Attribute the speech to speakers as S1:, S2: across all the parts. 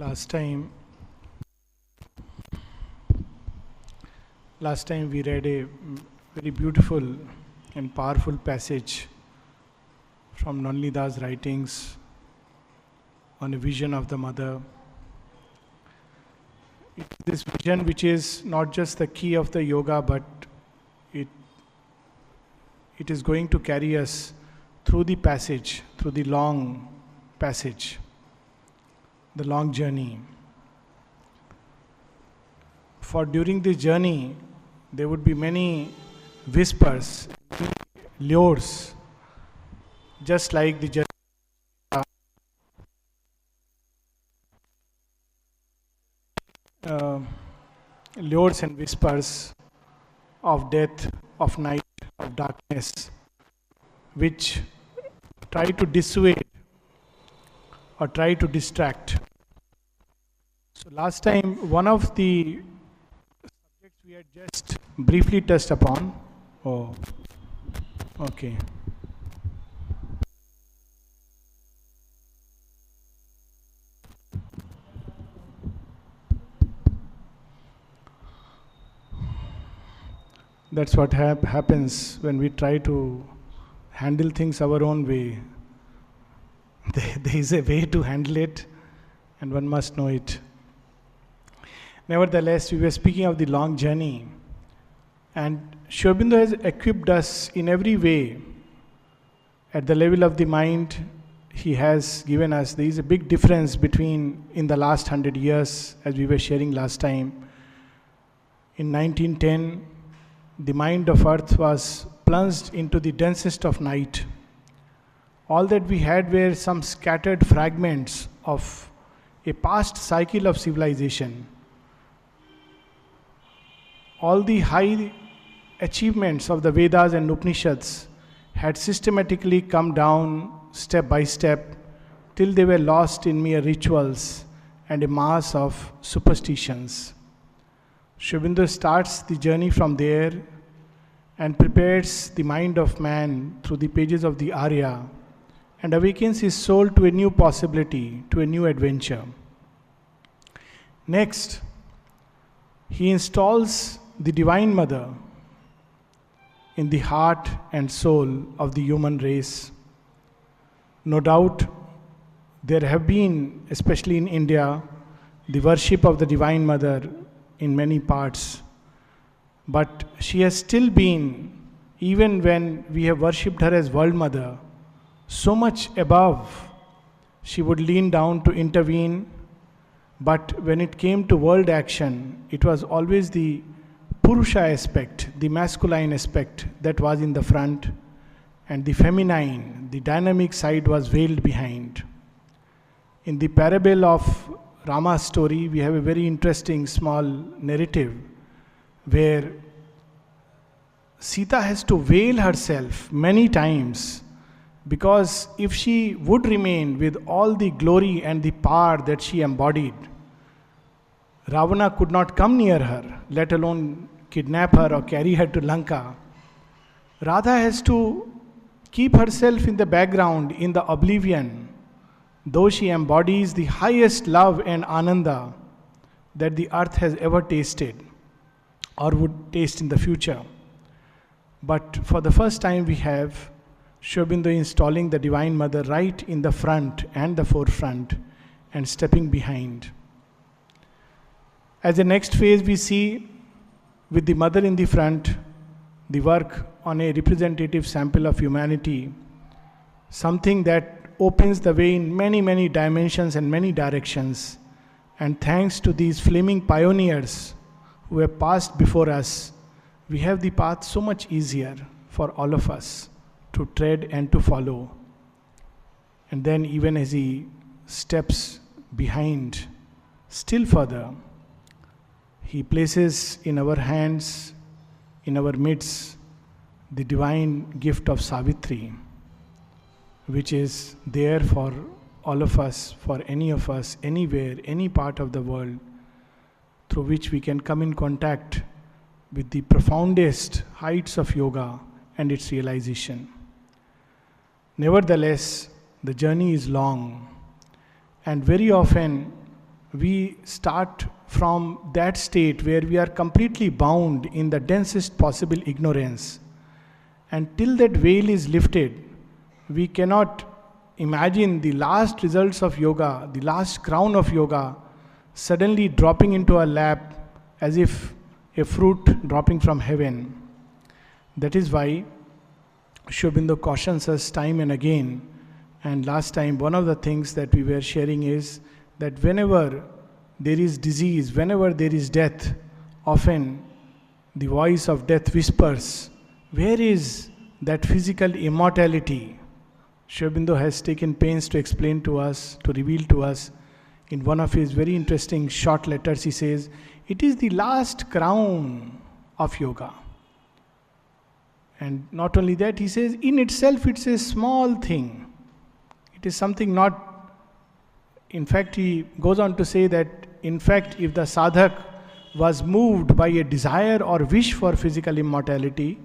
S1: Last time we read a very beautiful and powerful passage from Nalinida's writings on a vision of the mother. It's this vision which is not just the key of the yoga, but it is going to carry us through the passage, through the long passage, the long journey. For during this journey, there would be many whispers, lures, just like the journey. Lures and whispers of death, of night, of darkness, which try to dissuade or try to distract. So last time, one of the subjects we had just briefly touched upon. Oh, okay. That's what happens when we try to handle things our own way. There is a way to handle it, and one must know it. Nevertheless, we were speaking of the long journey, and Aurobindo has equipped us in every way. At the level of the mind, he has given us, there is a big difference between in the last 100 years, as we were sharing last time. In 1910, the mind of earth was plunged into the densest of night. All that we had were some scattered fragments of a past cycle of civilization. All the high achievements of the Vedas and Upanishads had systematically come down step by step till they were lost in mere rituals and a mass of superstitions. Aurobindo starts the journey from there and prepares the mind of man through the pages of the Arya and awakens his soul to a new possibility, to a new adventure. Next, he installs the Divine Mother in the heart and soul of the human race. No doubt, there have been, especially in India, the worship of the Divine Mother in many parts. But she has still been, even when we have worshipped her as World Mother, so much above. She would lean down to intervene, but when it came to world action, it was always the Purusha aspect, the masculine aspect that was in the front, and the feminine, the dynamic side was veiled behind. In the parable of Rama's story, we have a very interesting small narrative where Sita has to veil herself many times, because if she would remain with all the glory and the power that she embodied, Ravana could not come near her, let alone kidnap her or carry her to Lanka. Radha has to keep herself in the background, in the oblivion, though she embodies the highest love and ananda that the earth has ever tasted or would taste in the future. But for the first time we have Aurobindo installing the Divine Mother right in the front and the forefront and stepping behind. As the next phase we see, with the Mother in the front, the work on a representative sample of humanity, something that opens the way in many, many dimensions and many directions. And thanks to these flaming pioneers who have passed before us, we have the path so much easier for all of us to tread and to follow. And then even as he steps behind, still further, he places in our hands, in our midst, the divine gift of Savitri, which is there for all of us, for any of us, anywhere, any part of the world, through which we can come in contact with the profoundest heights of yoga and its realization. Nevertheless, the journey is long, and very often we start from that state where we are completely bound in the densest possible ignorance. And till that veil is lifted, we cannot imagine the last results of yoga, the last crown of yoga, suddenly dropping into our lap as if a fruit dropping from heaven. That is why Aurobindo cautions us time and again. And last time, one of the things that we were sharing is that whenever there is disease, whenever there is death, often the voice of death whispers, where is that physical immortality? Aurobindo has taken pains to explain to us, to reveal to us. In one of his very interesting short letters, he says, it is the last crown of yoga. And not only that, he says, in itself it's a small thing. It is something not, in fact, he goes on to say that, in fact, if the sadhak was moved by a desire or wish for physical immortality,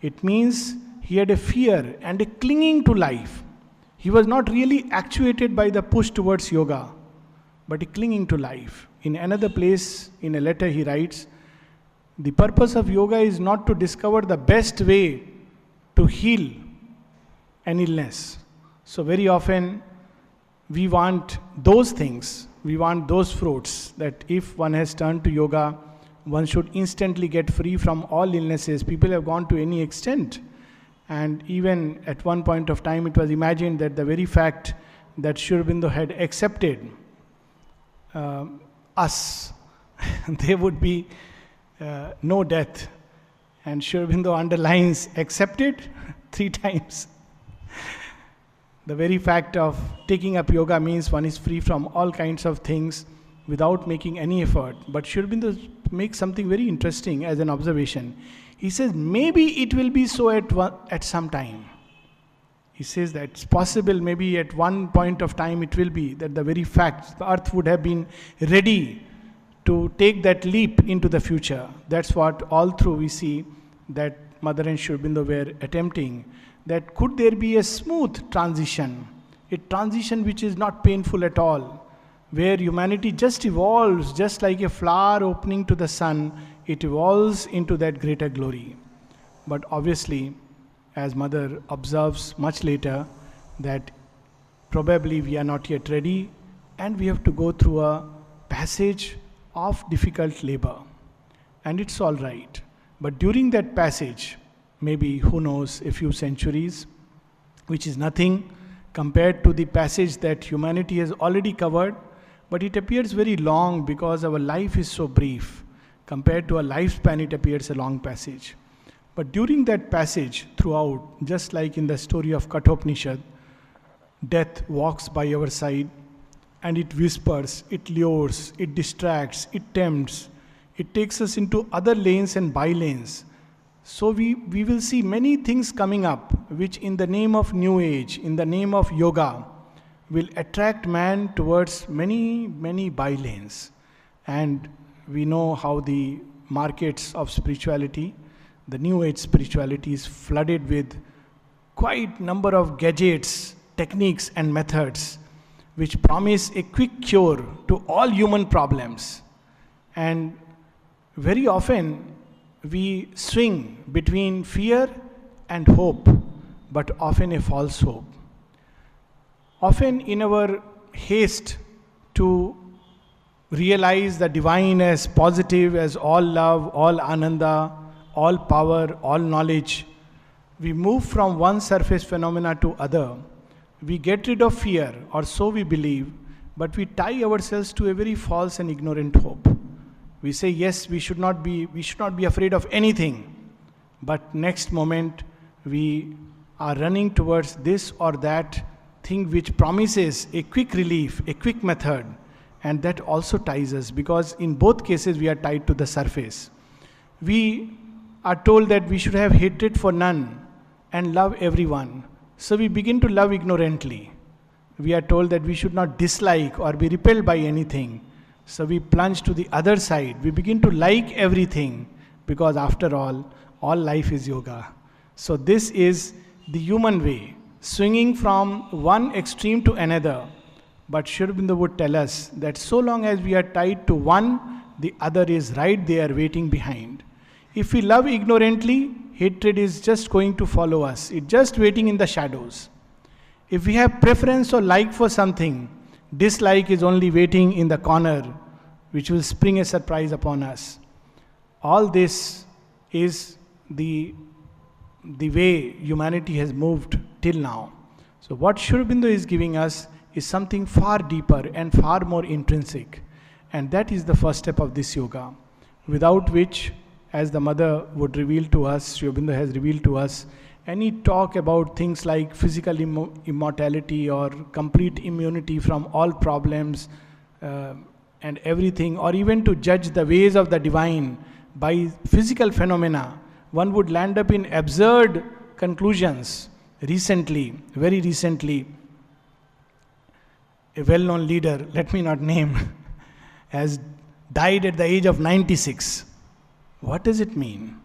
S1: it means he had a fear and a clinging to life. He was not really actuated by the push towards yoga, but a clinging to life. In another place, in a letter he writes, the purpose of yoga is not to discover the best way to heal an illness. So very often we want those things, we want those fruits, that if one has turned to yoga, one should instantly get free from all illnesses. People have gone to any extent. And even at one point of time it was imagined that the very fact that Aurobindo had accepted us, there would be no death. And Aurobindo underlines accepted 3 times. The very fact of taking up yoga means one is free from all kinds of things without making any effort. But Aurobindo makes something very interesting as an observation. He says, maybe it will be so at some time. He says that it's possible, maybe at one point of time it will be, that the very fact the earth would have been ready to take that leap into the future. That's what all through we see that Mother and Aurobindo were attempting. That could there be a smooth transition, a transition which is not painful at all, where humanity just evolves, just like a flower opening to the sun, it evolves into that greater glory. But obviously, as Mother observes much later, that probably we are not yet ready and we have to go through a passage of difficult labor. And it's all right. But during that passage, maybe, who knows, a few centuries, which is nothing compared to the passage that humanity has already covered, but it appears very long because our life is so brief. Compared to a lifespan, it appears a long passage. But during that passage, throughout, just like in the story of Kathopanishad, death walks by our side and it whispers, it lures, it distracts, it tempts, it takes us into other lanes and by-lanes. So we will see many things coming up which in the name of New Age, in the name of yoga, will attract man towards many, many by-lanes. And we know how the markets of spirituality, the New Age spirituality is flooded with quite number of gadgets, techniques and methods which promise a quick cure to all human problems. And very often we swing between fear and hope, but often a false hope. Often in our haste to realize the divine as positive, as all love, all ananda, all power, all knowledge, we move from one surface phenomena to other. We get rid of fear, or so we believe, but we tie ourselves to a very false and ignorant hope. We say, yes, we should not be afraid of anything. But next moment, we are running towards this or that thing which promises a quick relief, a quick method. And that also ties us, because in both cases we are tied to the surface. We are told that we should have hatred for none and love everyone. So we begin to love ignorantly. We are told that we should not dislike or be repelled by anything. So we plunge to the other side. We begin to like everything, because after all life is yoga. So this is the human way, swinging from one extreme to another. But Sri Aurobindo would tell us that so long as we are tied to one, the other is right there waiting behind. If we love ignorantly, hatred is just going to follow us. It's just waiting in the shadows. If we have preference or like for something, dislike is only waiting in the corner, which will spring a surprise upon us. All this is the way humanity has moved till now. So what Sri Aurobindo is giving us is something far deeper and far more intrinsic. And that is the first step of this yoga, without which, as the mother would reveal to us, Sri Aurobindo has revealed to us, any talk about things like physical immortality or complete immunity from all problems and everything, or even to judge the ways of the divine by physical phenomena, one would land up in absurd conclusions. Very recently, a well-known leader, let me not name, has died at the age of 96. What does it mean?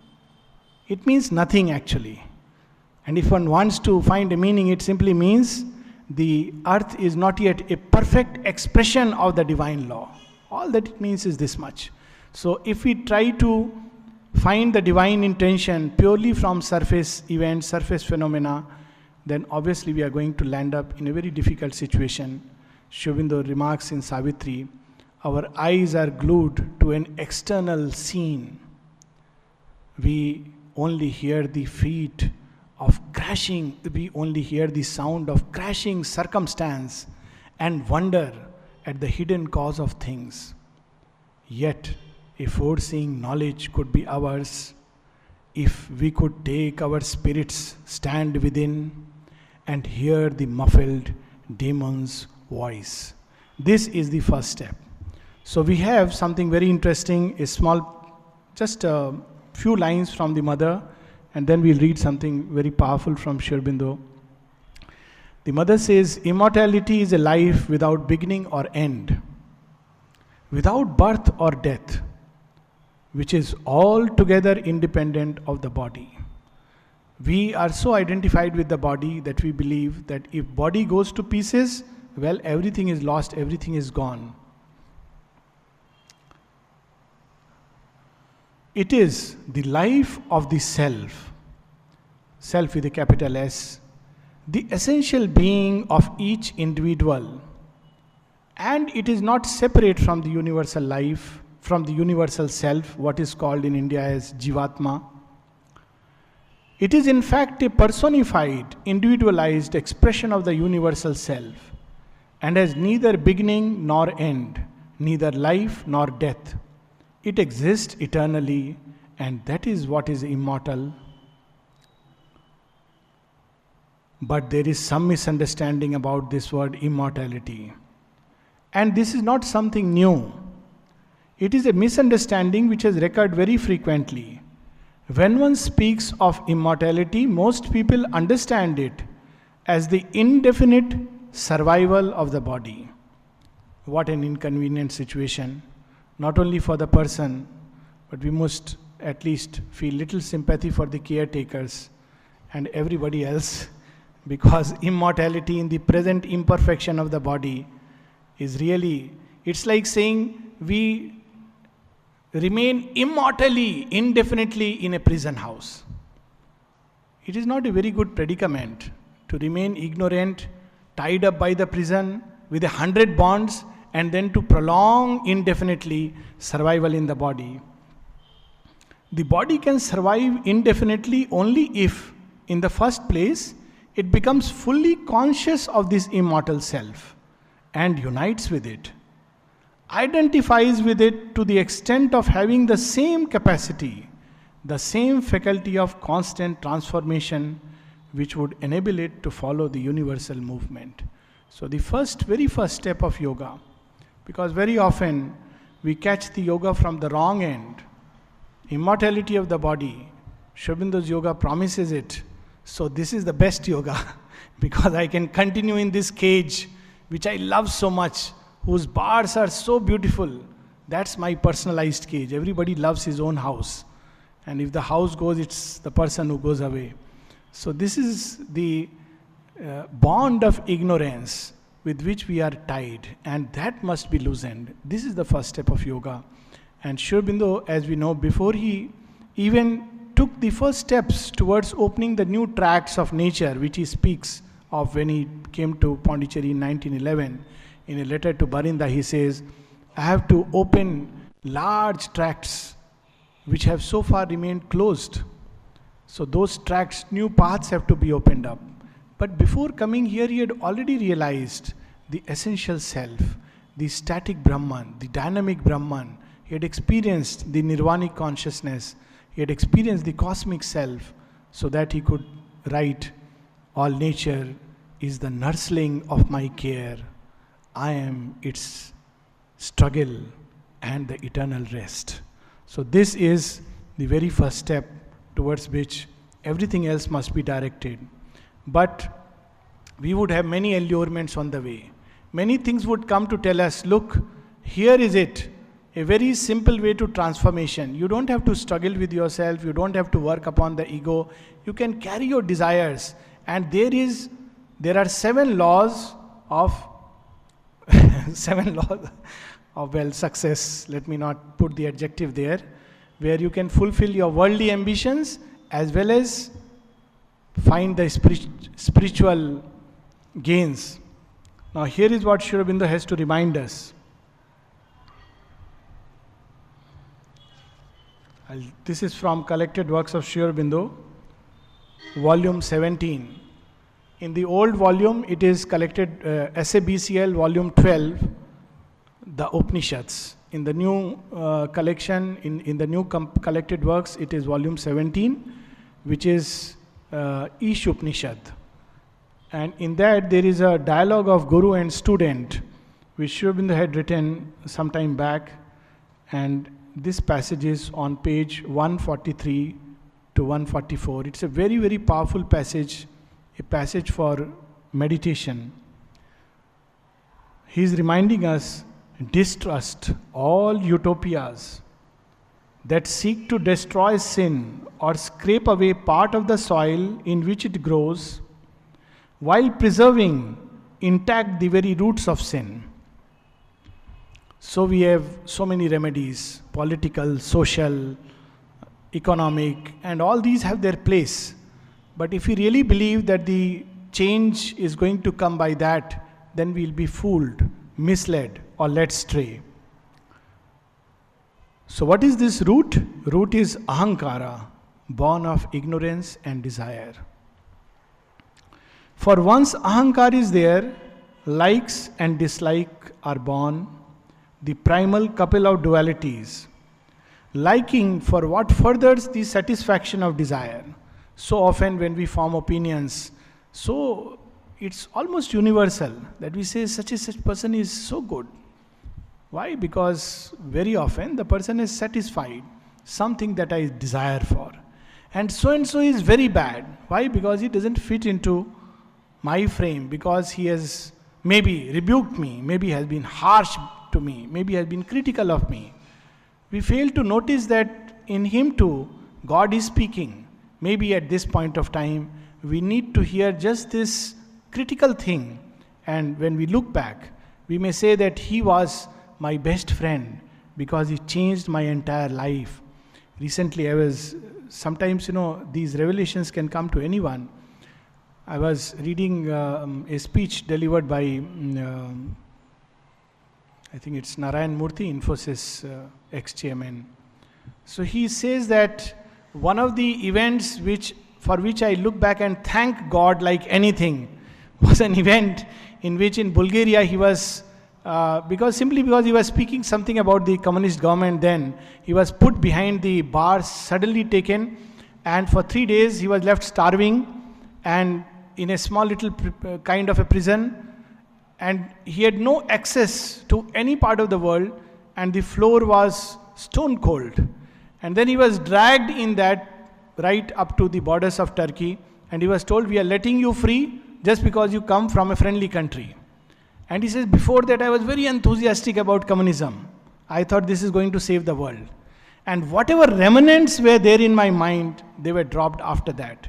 S1: It means nothing actually. And if one wants to find a meaning, it simply means the earth is not yet a perfect expression of the divine law. All that it means is this much. So if we try to find the divine intention purely from surface events, surface phenomena, then obviously we are going to land up in a very difficult situation. Sri Aurobindo remarks in Savitri, our eyes are glued to an external scene. We only hear the feet of crashing, we only hear the sound of crashing circumstance and wonder at the hidden cause of things. Yet, a foreseeing knowledge could be ours if we could take our spirits stand within and hear the muffled demon's voice. This is the first step. So we have something very interesting, just a few lines from the mother, and then we'll read something very powerful from Sri Aurobindo. The mother says, immortality is a life without beginning or end, without birth or death, which is altogether independent of the body. We are so identified with the body that we believe that if body goes to pieces, well, everything is lost, everything is gone. It is the life of the self with a capital S, the essential being of each individual. And it is not separate from the universal life, from the universal self, what is called in India as Jivatma. It is in fact a personified, individualized expression of the universal self, and has neither beginning nor end, neither life nor death. It exists eternally, and that is what is immortal. But there is some misunderstanding about this word immortality. And this is not something new. It is a misunderstanding which has recurred very frequently. When one speaks of immortality, most people understand it as the indefinite survival of the body. What an inconvenient situation, not only for the person, but we must at least feel little sympathy for the caretakers and everybody else, because immortality in the present imperfection of the body is really, it's like saying we remain immortally, indefinitely in a prison house. It is not a very good predicament to remain ignorant, tied up by the prison with 100 bonds, and then to prolong indefinitely survival in the body. The body can survive indefinitely only if, in the first place, it becomes fully conscious of this immortal self and unites with it, identifies with it to the extent of having the same capacity, the same faculty of constant transformation, which would enable it to follow the universal movement. So the very first step of yoga, because very often we catch the yoga from the wrong end. Immortality of the body, Sri Aurobindo's yoga promises it. So this is the best yoga because I can continue in this cage which I love so much, whose bars are so beautiful. That's my personalized cage. Everybody loves his own house. And if the house goes, it's the person who goes away. So this is the bond of ignorance with which we are tied, and that must be loosened. This is the first step of yoga. And Sri Aurobindo, as we know, before he even took the first steps towards opening the new tracts of nature, which he speaks of when he came to Pondicherry in 1911, in a letter to Barinda, he says, I have to open large tracts which have so far remained closed. So those tracts, new paths have to be opened up. But before coming here, he had already realized the essential self, the static Brahman, the dynamic Brahman. He had experienced the nirvanic consciousness. He had experienced the cosmic self, so that he could write, all nature is the nursling of my care. I am its struggle and the eternal rest. So this is the very first step towards which everything else must be directed. But we would have many allurements on the way. Many things would come to tell us, look, here is it. A very simple way to transformation. You don't have to struggle with yourself. You don't have to work upon the ego. You can carry your desires. And there are 7 laws of success. Let me not put the adjective there. Where you can fulfill your worldly ambitions as well as find the spiritual gains. Now here is what Sri Aurobindo has to remind us. This is from Collected Works of Sri Aurobindo, volume 17. In the old volume, it is collected, SABCL, volume 12, the Upanishads. In the new collection, in the new collected works, it is volume 17, which is Ish Upanishad. And in that, there is a dialogue of Guru and student, which Sri Aurobindo had written some time back. And this passage is on page 143 to 144. It's a very, very powerful passage, a passage for meditation. He is reminding us, distrust all utopias that seek to destroy sin or scrape away part of the soil in which it grows, while preserving intact the very roots of sin. So we have so many remedies, political, social, economic, and all these have their place. But if we really believe that the change is going to come by that, then we'll be fooled, misled, or led stray. So what is this root? Root is ahankara, born of ignorance and desire. For once ahankara is there, likes and dislike are born, the primal couple of dualities. Liking for what furthers the satisfaction of desire. So often when we form opinions, so it's almost universal that we say such a such person is so good. Why? Because very often the person is satisfied something that I desire for. And so is very bad. Why? Because he doesn't fit into my frame, because he has maybe rebuked me, maybe has been harsh to me, maybe has been critical of me. We fail to notice that in him too, God is speaking. Maybe at this point of time, we need to hear just this critical thing. And when we look back, we may say that he was my best friend because he changed my entire life. Recently, sometimes, these revelations can come to anyone. I was reading a speech delivered by, I think it's Narayan Murthy, Infosys ex-chairman. So he says that one of the events for which I look back and thank God like anything was an event in which in Bulgaria he was, because he was speaking something about the communist government then, he was put behind the bars, suddenly taken, and for 3 days he was left starving and in a small little kind of a prison, and he had no access to any part of the world, and the floor was stone cold. And then he was dragged in that right up to the borders of Turkey, and he was told, we are letting you free just because you come from a friendly country. And he says, before that I was very enthusiastic about communism. I thought this is going to save the world. And whatever remnants were there in my mind, they were dropped after that.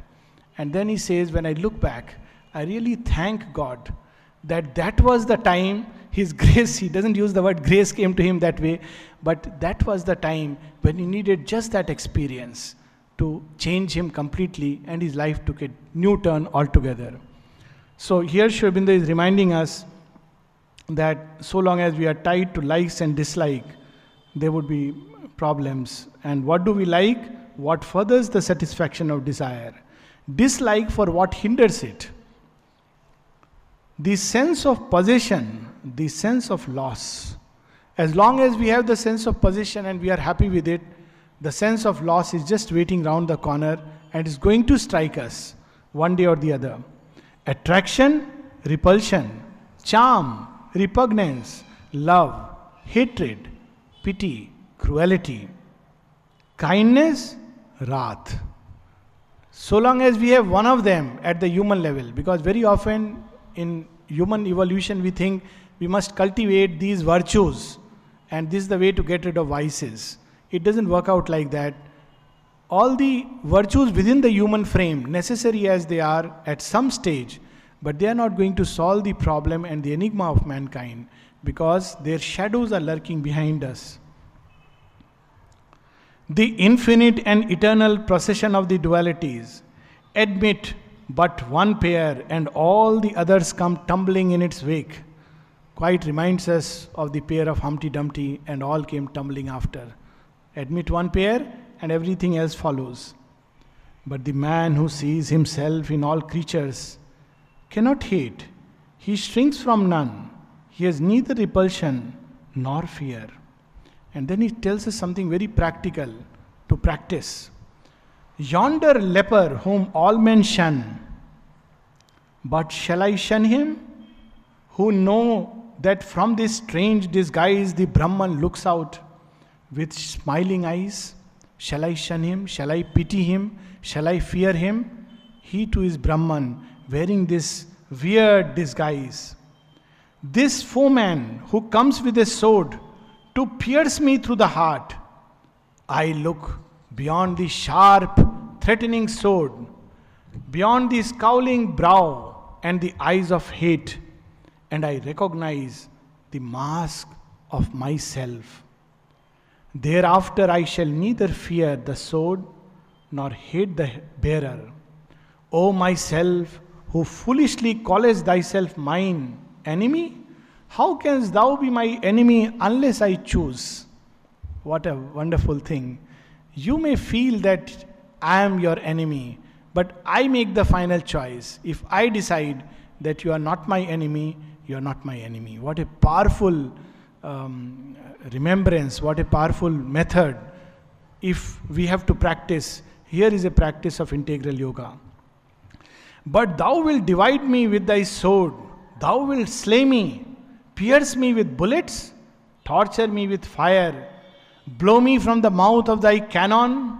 S1: And then he says, when I look back, I really thank God That was the time his grace, he doesn't use the word grace came to him that way, but that was the time when he needed just that experience to change him completely, and his life took a new turn altogether. So here Sri Aurobindo is reminding us that so long as we are tied to likes and dislike, there would be problems. And what do we like? What furthers the satisfaction of desire. Dislike for what hinders it. The sense of possession, the sense of loss. As long as we have the sense of possession and we are happy with it, the sense of loss is just waiting round the corner and is going to strike us one day or the other. Attraction, repulsion, charm, repugnance, love, hatred, pity, cruelty, kindness, wrath. So long as we have one of them at the human level, because very often in human evolution we think we must cultivate these virtues and this is the way to get rid of vices. It doesn't work out like that. All the virtues within the human frame, necessary as they are at some stage, but they are not going to solve the problem and the enigma of mankind, because their shadows are lurking behind us. The infinite and eternal procession of the dualities admit but one pair and all the others come tumbling in its wake. Quite reminds us of the pair of Humpty Dumpty and all came tumbling after. Admit one pair and everything else follows. But the man who sees himself in all creatures cannot hate. He shrinks from none. He has neither repulsion nor fear. And then he tells us something very practical to practice. Yonder leper whom all men shun, but shall I shun him? Who know that from this strange disguise the Brahman looks out with smiling eyes? Shall I shun him? Shall I pity him? Shall I fear him? He too is Brahman, wearing this weird disguise. This foeman who comes with a sword to pierce me through the heart, I look beyond the sharp, threatening sword, beyond the scowling brow and the eyes of hate, and I recognize the mask of myself. Thereafter I shall neither fear the sword nor hate the bearer. O myself, who foolishly callest thyself mine enemy, how canst thou be my enemy unless I choose? What a wonderful thing. You may feel that I am your enemy, but I make the final choice. If I decide that you are not my enemy, you are not my enemy. What a powerful remembrance, what a powerful method. If we have to practice, here is a practice of integral yoga. But thou wilt divide me with thy sword, thou wilt slay me, pierce me with bullets, torture me with fire, blow me from the mouth of thy cannon.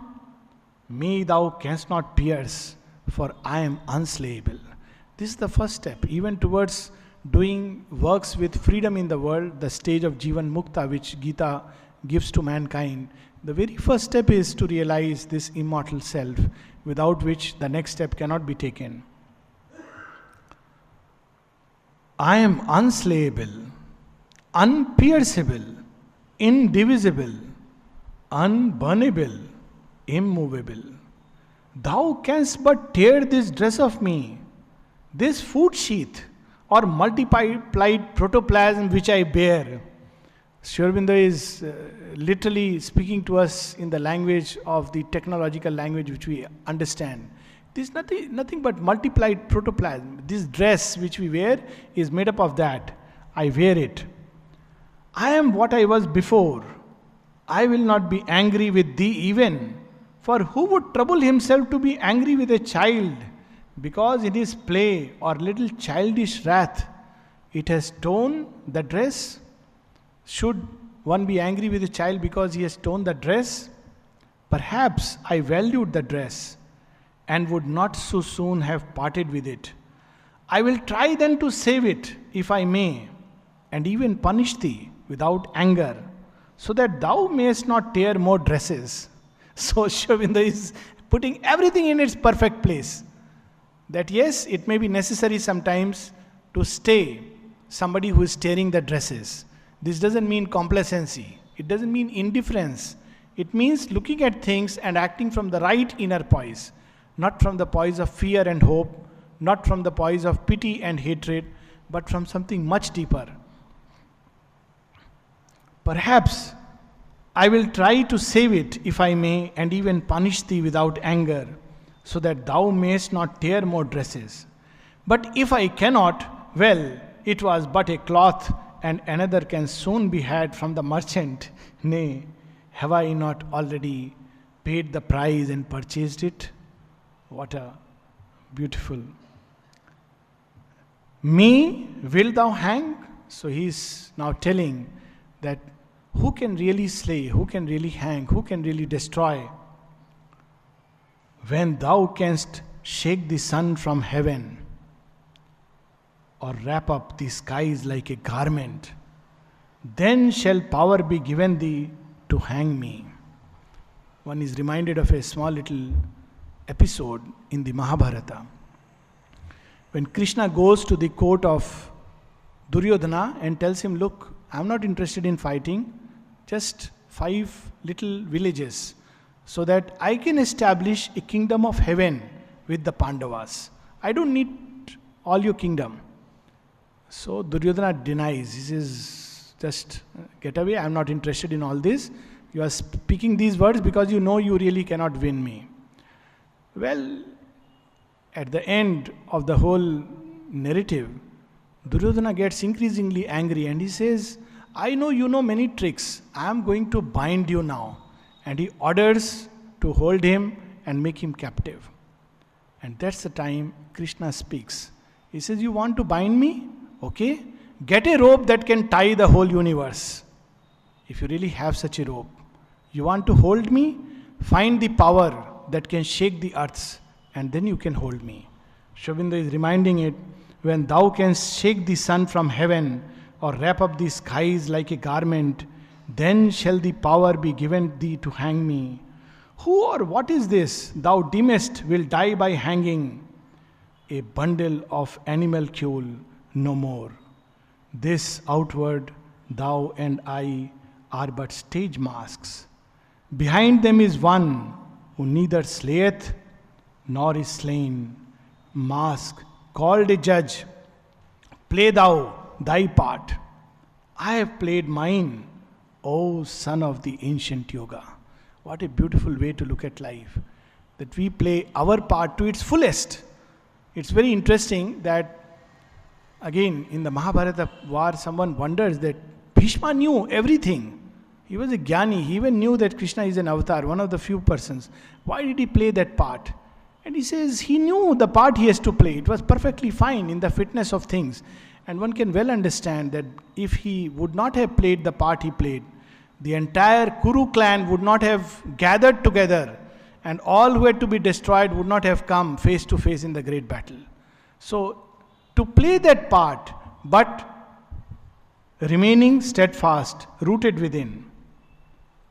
S1: Me thou canst not pierce, for I am unslayable. This is the first step, even towards doing works with freedom in the world, the stage of Jivan Mukta which Gita gives to mankind. The very first step is to realize this immortal self, without which the next step cannot be taken. I am unslayable, unpierceable, indivisible, unburnable, immovable. Thou canst but tear this dress of me, this food sheath, or multiplied protoplasm which I bear. Sri Aurobindo is literally speaking to us in the language of the technological language which we understand. This is nothing but multiplied protoplasm. This dress which we wear is made up of that. I wear it. I am what I was before. I will not be angry with thee even. For who would trouble himself to be angry with a child? Because in his play or little childish wrath, it has torn the dress. Should one be angry with a child because he has torn the dress? Perhaps I valued the dress and would not so soon have parted with it. I will try then to save it, if I may, and even punish thee without anger, so that thou mayest not tear more dresses. So Sri Aurobindo is putting everything in its perfect place. That yes, it may be necessary sometimes to stay somebody who is tearing the dresses. This doesn't mean complacency. It doesn't mean indifference. It means looking at things and acting from the right inner poise, not from the poise of fear and hope, not from the poise of pity and hatred, but from something much deeper. Perhaps I will try to save it if I may, and even punish thee without anger, so that thou mayest not tear more dresses. But if I cannot, well, it was but a cloth, and another can soon be had from the merchant. Nay, have I not already paid the price and purchased it? What a beautiful. Me wilt thou hang? So he is now telling that who can really slay, who can really hang, who can really destroy? When thou canst shake the sun from heaven, or wrap up the skies like a garment, then shall power be given thee to hang me. One is reminded of a small little episode in the Mahabharata. When Krishna goes to the court of Duryodhana and tells him, look, I am not interested in fighting, just 5 little villages, so that I can establish a kingdom of heaven with the Pandavas. I don't need all your kingdom. So Duryodhana denies. He says, just get away, I am not interested in all this. You are speaking these words because you know you really cannot win me. Well, at the end of the whole narrative, Duryodhana gets increasingly angry and he says, I know you know many tricks. I am going to bind you now. And he orders to hold him and make him captive. And that's the time Krishna speaks. He says, you want to bind me? Okay. Get a rope that can tie the whole universe. If you really have such a rope. You want to hold me? Find the power that can shake the earths, and then you can hold me. Aurobindo is reminding it, when thou canst shake the sun from heaven, or wrap up the skies like a garment, then shall the power be given thee to hang me. Who or what is this thou deemest will die by hanging? A bundle of animalcule, no more. This outward, thou and I are but stage masks. Behind them is one who neither slayeth nor is slain. Mask, called a judge, play thou thy part. I have played mine, O son of the ancient yoga. What a beautiful way to look at life. That we play our part to its fullest. It's very interesting that, again, in the Mahabharata war, someone wonders that Bhishma knew everything. He was a jnani. He even knew that Krishna is an avatar, one of the few persons. Why did he play that part? And he says he knew the part he has to play. It was perfectly fine in the fitness of things. And one can well understand that if he would not have played the part he played, the entire Kuru clan would not have gathered together, and all who had to be destroyed would not have come face to face in the great battle. So, to play that part, but remaining steadfast, rooted within.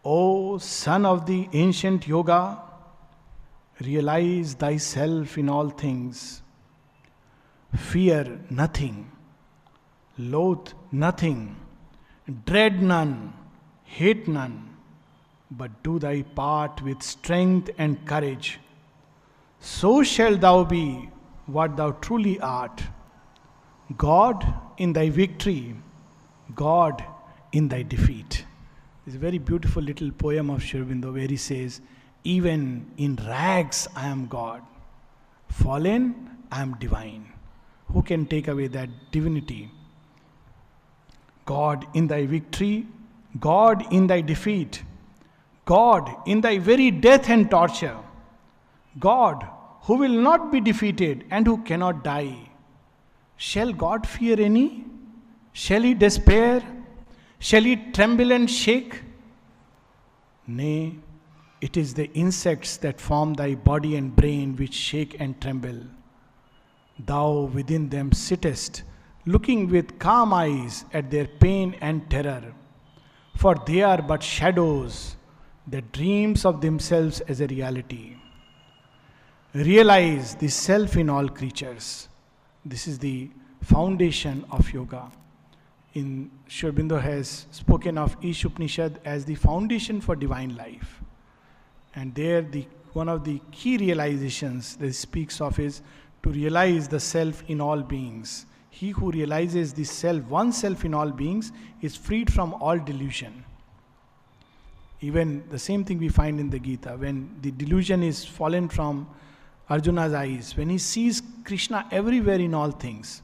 S1: O son of the ancient yoga, realize thyself in all things. Fear nothing, loathe nothing, dread none, hate none, but do thy part with strength and courage. So shalt thou be what thou truly art. God in thy victory, God in thy defeat. It's a very beautiful little poem of Aurobindo where he says, even in rags I am God. Fallen, I am divine. Who can take away that divinity? God in thy victory, God in thy defeat, God in thy very death and torture, God who will not be defeated and who cannot die. Shall God fear any? Shall he despair? Shall he tremble and shake? Nay, it is the insects that form thy body and brain which shake and tremble. Thou within them sittest, looking with calm eyes at their pain and terror. For they are but shadows that dreams of themselves as a reality. Realize the self in all creatures. This is the foundation of yoga. In Aurobindo has spoken of Ish Upanishad as the foundation for divine life. And there one of the key realizations that he speaks of is to realize the self in all beings. He who realizes the self, oneself in all beings, is freed from all delusion. Even the same thing we find in the Gita, when the delusion is fallen from Arjuna's eyes, when he sees Krishna everywhere in all things,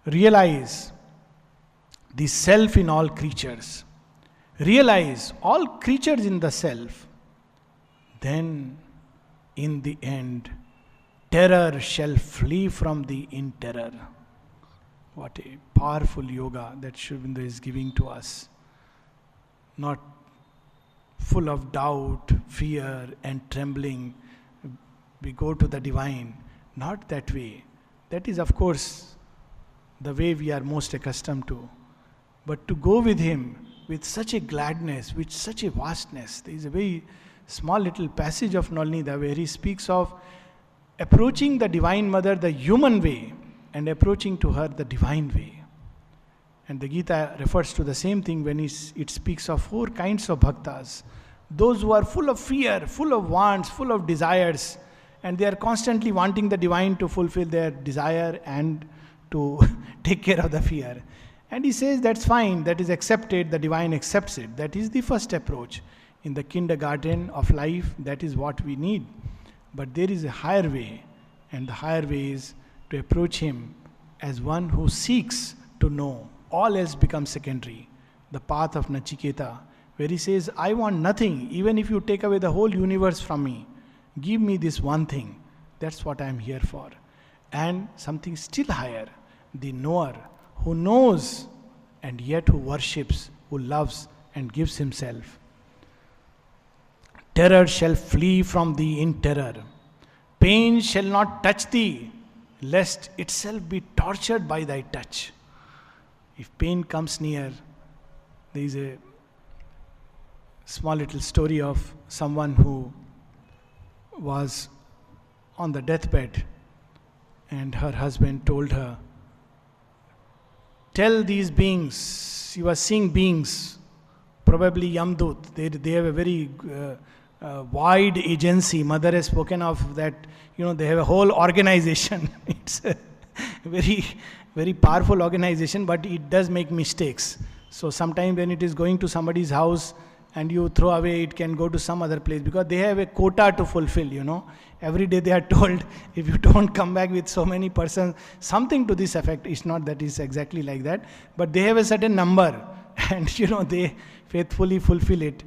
S1: realize the self in all creatures, realize all creatures in the self, then in the end, terror shall flee from thee in terror. What a powerful yoga that Aurobindo is giving to us. Not full of doubt, fear, and trembling, we go to the divine. Not that way. That is, of course, the way we are most accustomed to. But to go with him with such a gladness, with such a vastness. There is a very small little passage of Nolnida where he speaks of approaching the Divine Mother the human way and approaching to her the divine way. And the Gita refers to the same thing when it speaks of 4 kinds of bhaktas. Those who are full of fear, full of wants, full of desires, and they are constantly wanting the divine to fulfill their desire and to take care of the fear. And he says that's fine, that is accepted, the divine accepts it. That is the first approach. In the kindergarten of life, that is what we need. But there is a higher way, and the higher way is to approach him as one who seeks to know. All else becomes secondary. The path of Nachiketa, where he says, I want nothing, even if you take away the whole universe from me. Give me this one thing. That's what I am here for. And something still higher, the knower, who knows and yet who worships, who loves and gives himself. Terror shall flee from thee in terror. Pain shall not touch thee, lest itself be tortured by thy touch. If pain comes near, there is a small little story of someone who was on the deathbed and her husband told her, tell these beings, she was seeing beings, probably Yamdut, they have a very wide agency. Mother has spoken of that, they have a whole organization. It's a very, very powerful organization, but it does make mistakes. So sometimes when it is going to somebody's house and you throw away, it can go to some other place because they have a quota to fulfill, Every day they are told, if you don't come back with so many persons, something to this effect. It's not that it's exactly like that, but they have a certain number and, they faithfully fulfill it.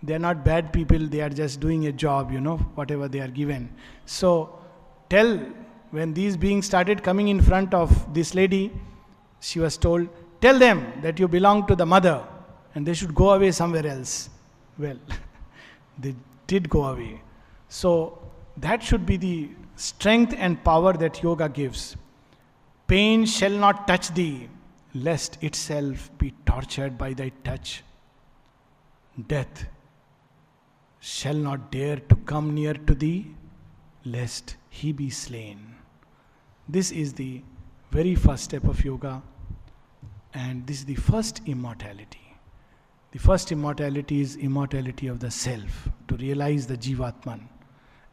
S1: They are not bad people, they are just doing a job, whatever they are given. So when these beings started coming in front of this lady, she was told, tell them that you belong to the mother and they should go away somewhere else. Well, they did go away. So that should be the strength and power that yoga gives. Pain shall not touch thee, lest itself be tortured by thy touch. Death shall not dare to come near to thee, lest he be slain. This is the very first step of yoga, and this is the first immortality. The first immortality is immortality of the self, to realize the Jivatman.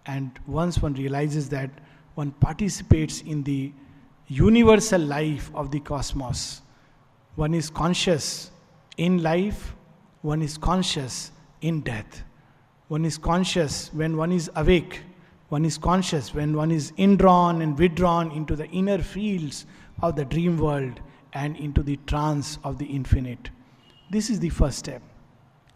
S1: And once one realizes that, one participates in the universal life of the cosmos. One is conscious in life, one is conscious in death. One is conscious when one is awake. One is conscious when one is indrawn and withdrawn into the inner fields of the dream world and into the trance of the infinite. This is the first step.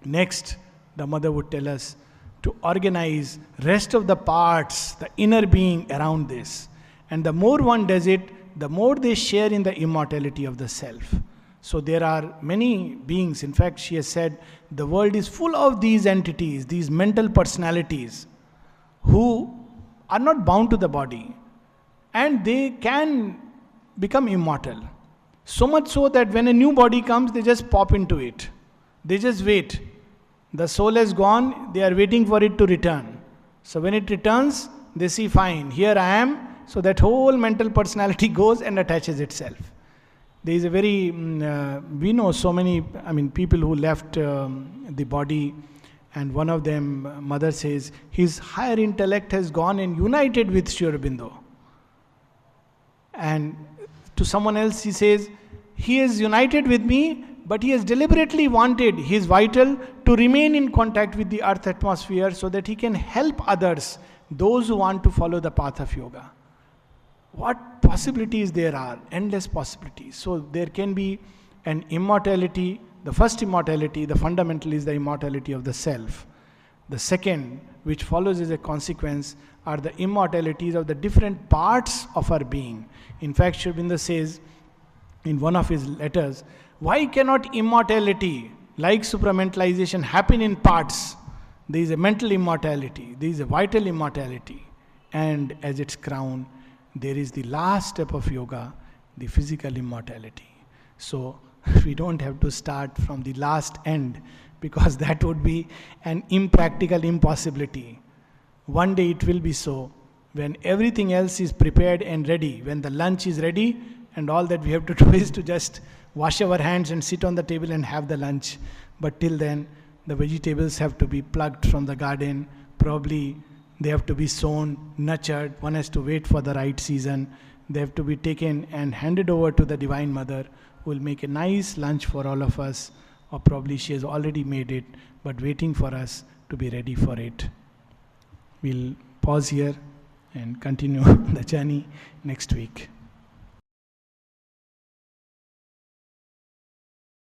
S1: Next, the mother would tell us to organize rest of the parts, the inner being around this. And the more one does it, the more they share in the immortality of the self. So there are many beings, in fact she has said, the world is full of these entities, these mental personalities, who are not bound to the body. And they can become immortal. So much so that when a new body comes, they just pop into it. They just wait. The soul has gone, they are waiting for it to return. So when it returns, they see, fine, here I am, so that whole mental personality goes and attaches itself. There is a very, we know so many, people who left the body, and one of them, mother says, his higher intellect has gone and united with Sri Aurobindo. And to someone else he says, he is united with me, but he has deliberately wanted his vital to remain in contact with the earth atmosphere so that he can help others, those who want to follow the path of yoga. What possibilities there are, endless possibilities. So there can be an immortality. The first immortality, the fundamental, is the immortality of the self. The second, which follows as a consequence, are the immortalities of the different parts of our being. In fact, Sri Aurobindo says in one of his letters, why cannot immortality, like supramentalization, happen in parts? There is a mental immortality, there is a vital immortality, and as its crown, there is the last step of yoga, the physical immortality. So we don't have to start from the last end, because that would be an impractical impossibility. One day it will be so, when everything else is prepared and ready, when the lunch is ready, and all that we have to do is to just wash our hands and sit on the table and have the lunch. But till then, the vegetables have to be plucked from the garden, probably they have to be sown, nurtured, one has to wait for the right season, they have to be taken and handed over to the Divine Mother, who will make a nice lunch for all of us, or probably she has already made it, but waiting for us to be ready for it. We'll pause here and continue the journey next week.